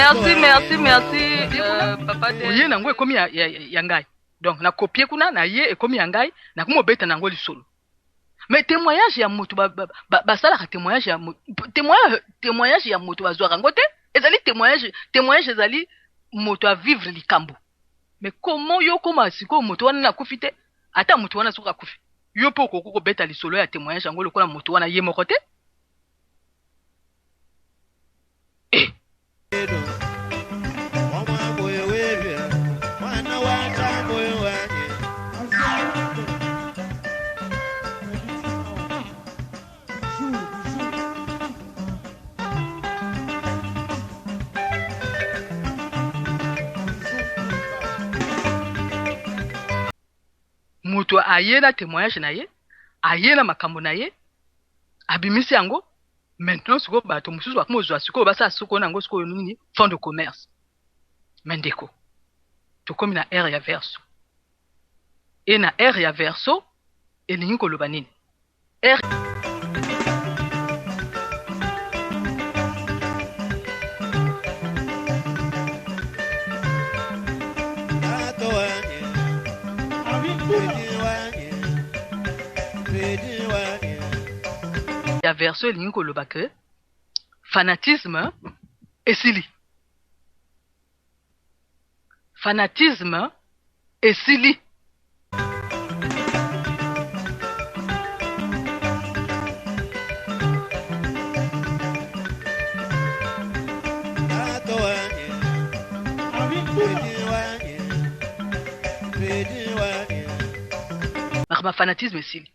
Merci, papa. Oye nango ekomi ya ngai. Donc na copier kuna na ye ekomi ya ngai na kumo beta nango lisolo. Mais témoignage ya moto sala ka témoignage ya témoignage ya moto bazwaka ngote ezali témoignage ezali moto a vivre likambo. Mais comment yo koma siko moto wana na kufite ata moto wana soka kufi. Yo po ko beta lisolo ya témoignage yango lokola moto wana ye moko te. Moto aye na témoignage na ye, aye na makambo na ye, abimisi yango, maintenant siko bato mususu bakumozwa siko basa siko nango siko nini fond de commerce. Mendeko. Tokomi na R ya verso. Et na R ya verso, elingi koloba nini? R ya verso elingi koloba ke fanatisme esili. Fanatisme esili. Makama fanatisme esili.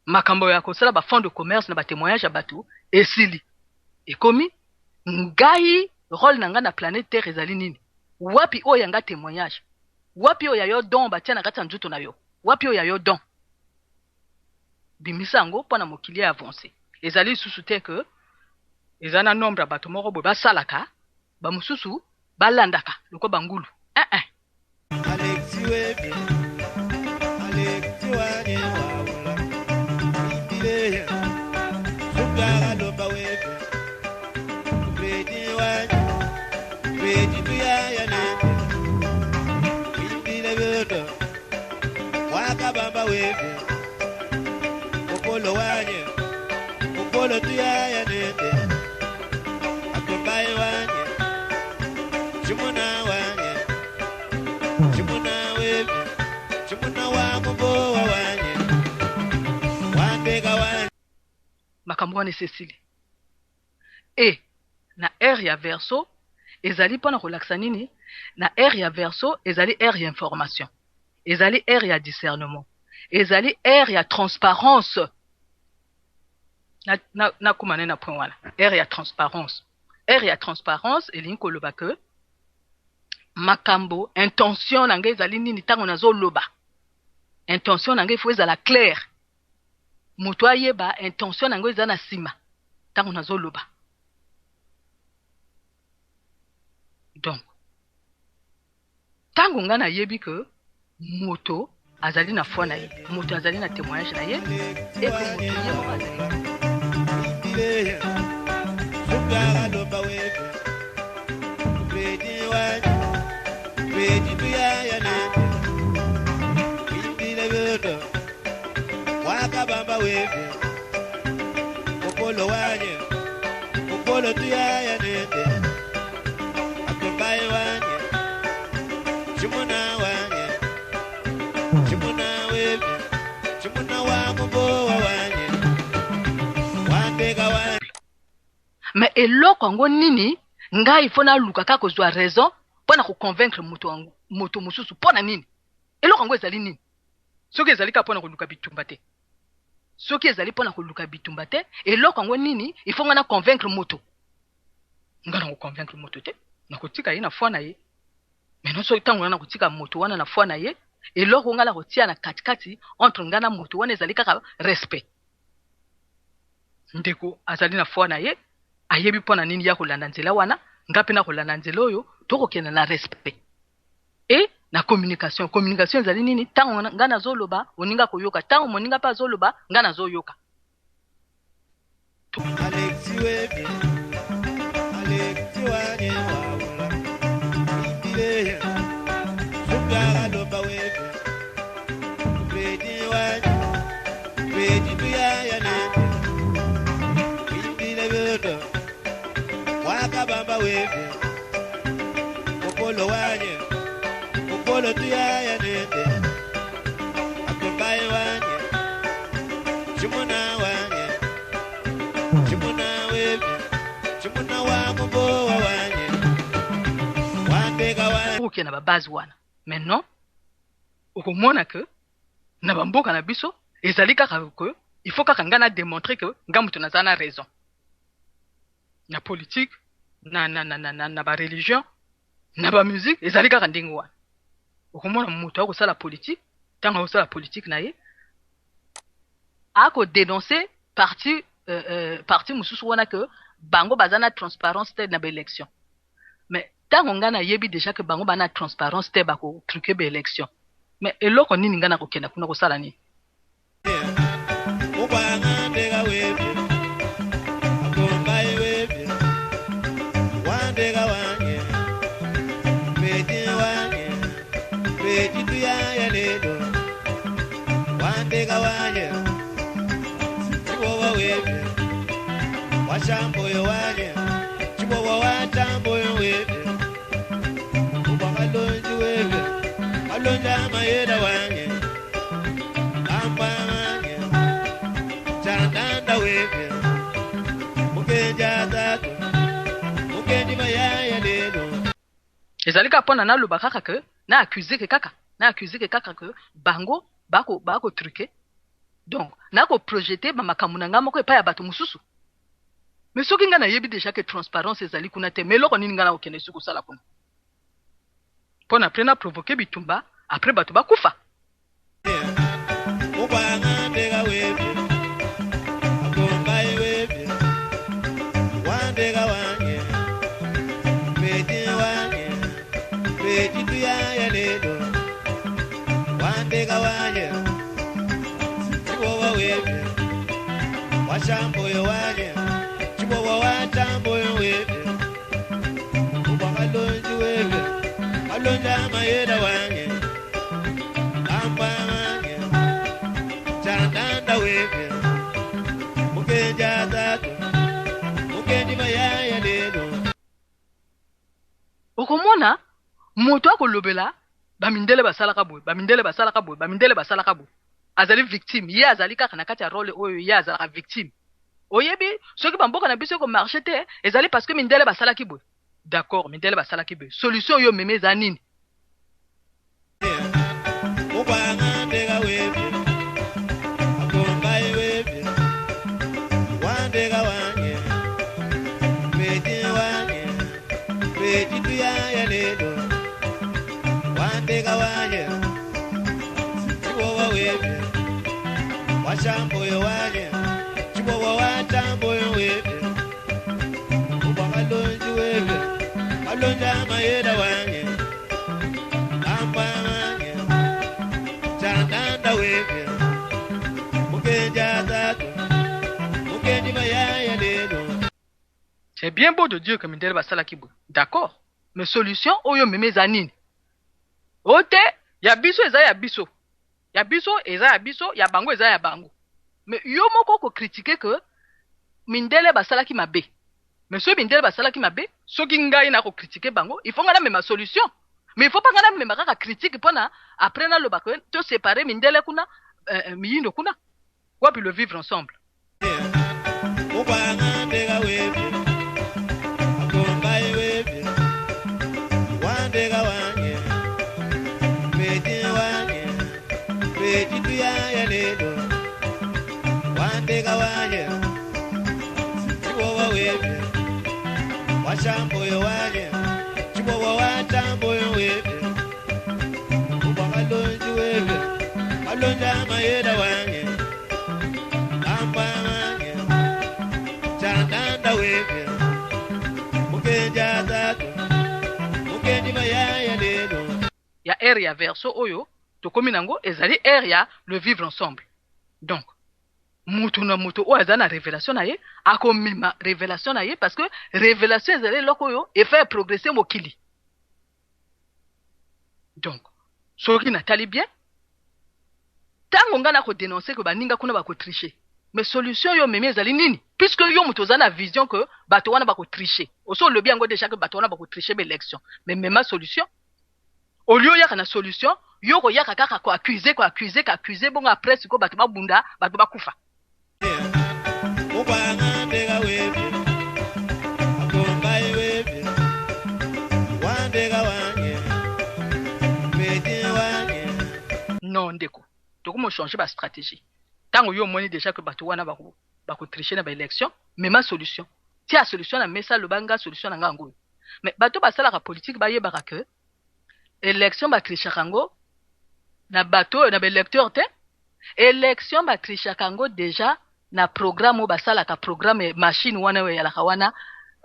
Makambo ya kosala ba fond de commerce na ba témoignage ya bato esili. Ekomi ngai rôle na nga na planète Terre ezali nini? Wapi oyo yanga témoignage? Wapi oyo yo don batia na kati ya nzuto na yo? Wapi oyo yo don? Bimisa yango pona mokili ya avancé. Ezali susu te ke ezana nombre bato moko bo basalaka ba mususu balandaka loko bangulu. Baba wewe okolo wanye okolo tuyaya nende akobai wanye chimuna wanye chimuna wewe chimuna wa mbo wanye wandega wanye makambo wana Cécile et na R ya verso ezali pona relaxa nini na R ya verso ezali R ya information. Ezali R ya discernement. Ezali R ya transparence. Na kumane na point wana. R ya transparence. R ya transparence elingi koloba ke makambo intention na ngai ezali nini tango nazo loba. Intention na ngai faut ezala clair. Moto ayeba intention na ngai ezala na sima tango nazo loba. Donc tango nga na yebi ke moto azali na foi na ye, moto azali na témoignage na ye, et que moto ye mo azali. Mais eloko yango nini ngai fona luka ka kozwa raison pona ko convaincre moto mususu pona nini eloko yango ezali nini soki ezali ka pona ko luka bitumba te soki ezali pona ko luka bitumba te eloko yango nini ifonga na convaincre moto ngana ko convaincre moto te na kotika ye na foi na ye mais non soki tango na kotika moto wana na foi na ye eloko ngala kotia na katikati entre ngana moto wana ezali kaka respect ndeko azali na foi na ye ayebi pona nini ya kolanda nzela wana ngapi na kolanda nzela oyo tokokenda na respect et na communication ezali nini tango ngana zoloba oninga koyoka tango moninga pa zoloba ngana zoyoka Alexi wewe Alexi wanye wawula chimuna wewe chimuna wa mbowa wanye wambega wanye oke na ba base wana maintenant okomona que na bamboka na biso ezali kaka que il faut kaka nga na démontrer que nga mutu naza na raison na politique na ba religion na ba musique ezali kaka ndenge wana okomona mutu akosala politique ntango akosala politique na ye akodénoncer parti mosusu wana que bango baza na transparence te na baélection mais ntango nga nayebi déjà que bango bana transparence te bakotruke baélection mais eloko nini nga nakokenda kuna kosala nini ukwangandeka wewe akombai wewe wandeka wanye peti wanye peti tuyaya lelo wandeka wanye chibowa wewe washamboyo wanye chibowa watamboyo wewe ubakalonji wewe alonja mayeda wanye amba wanye chandanda wewe mukenja tatu mukendi mayaya lelo ezali kaka mpona naloba kaka ke na accuse ke kaka ke bango bako truke donc nakoprojete bamakambo na nga moko epai ya bato mosusu mais soki nga nayebi déjà ke transparence ezali kuna te mais eloko nini nga nakokende soki kosala kuna mpona apres naprovoke bitumba apres bato bakufa ukwangandeka wewe akombai wewe wandeka wanye peti wanye peti tuyaya lelo wandeka wanye chibowa wewe washamboyo wanye chibowa watamboyo wewe ubakalonji wewe alonja mayeda wanye amba wanye chandanda wewe mukenja tatu mukendi mayaya lelo okomona moto akolobela bamindele basalaka boye azali victime ye azali kaka na kati ya role oyo ye azalaka victime oyebi soki bamboka na biso ekomarche te ezali parce que mindele basalaki boye d'accord mindele basalaki boye solution oyo meme eza nini ukwangandeka wewe akombai wewe wandeka wanye peti wanye peti tuyaya lelo wandeka wanye chibowa wewe washamboyo wanye chibowa watamboyo wewe ubakalonji wewe alonja mayeda wanye amba wanye chandanda wewe mukenja tatu mukendi mayaya lelo c'est bien beau de dire que mindele basalaki boye d'accord mais solution oyo meme eza nini ote ya biso eza ya biso ya biso eza ya biso ya bango eza ya bango mais yo moko okokritike ke mindele basalaki mabe mais soki mindele basalaki mabe soki ngai nakokritike bango il faut nga namema solution mais il faut pas nga namema kaka critique mpona après naloba ke tosepare mindele kuna miyindo kuna wapi le vivre ensemble ukwangandeka wewe akombai wewe wandeka wanye peti wanye peti tuyaya lelo wandeka wanye chibowa wewe washamboyo wanye chibowa watamboyo wewe ubakalonji wewe alonja mayeda wanye amba wanye chandanda wewe mukenja tatu mukendi mayaya lelo ya aire ya verso oyo tokomi nango ezali aire ya le vivre ensemble donc mutu na mutu oyo aza na révélation na ye akomema révélation na ye parce que révélation ezali eloko oyo efa progresser mokili donc soki natali bien ntango nga nakodénonce ke baninga kuna bakotriche mais solution yo meme ezali nini puisque yo mutu oza na vision que bato wana bakotriche oso olobi yango déjà que bato wana bakotriche baélection mais mema solution au lieu yaka na solution yo koyaka kaka koaccuse bongo après siko bato babunda bato bakufa ukwangandeka comment changer ba stratégie tant yo moni déjà que bato wana ba ko tricher na ba élection mais ma solution ti a solution na mesa le banga solution na ngango mais bato ba sala ka politique ba yebaka que élection ba tricher kango na bato na ba électeur te élection ba tricher kango déjà na programme ba sala ka programme machine wana we yala wana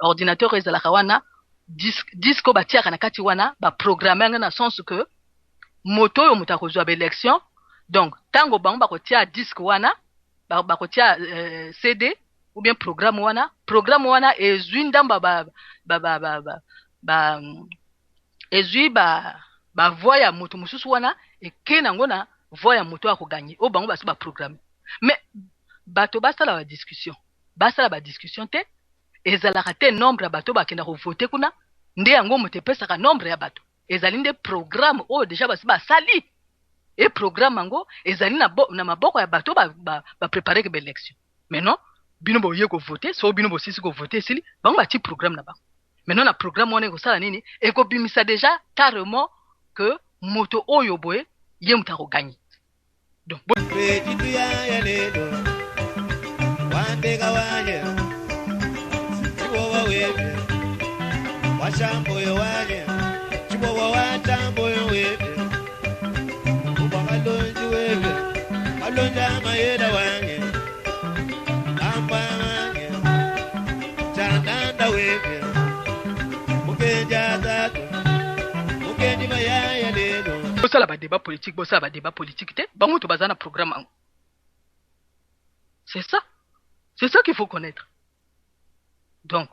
ordinateur ezala wana disque ba tiaka na kati wana ba programmer na sens que moto yo mutako zo ba élection donc tango bango ba ko tia disque wana ba ko tia CD ou bien programme wana ezwi ndamba ezwi ba voix ya moto mususu wana ekena ngo na voix ya moto ako gagner o bango ba se ba programme mais bato basala ba discussion te ezalaka te nombre ya bato bakenda ko voter kuna nde yango moto epesaka nombre ya bato ezali nde programme oyo déjà basi basali et programme yango ezali na maboko ya bato préparer ke élection maintenant bino boye ko voter so bino bosisi ko voter sili bango bati programme na bango maintenant na programme wana ekosala nini ekobimisa déjà carrément que moto oyo boye ye mutako gagner donc Washamboyo wanye chibowa watamboyo webe kuba malonji webe malonja mayeda wanye amba wanye chananda webe mukenja tatu mukenji mayaya lelo bosala ba débat politique te bango to bazana programme c'est ça qu'il faut connaître donc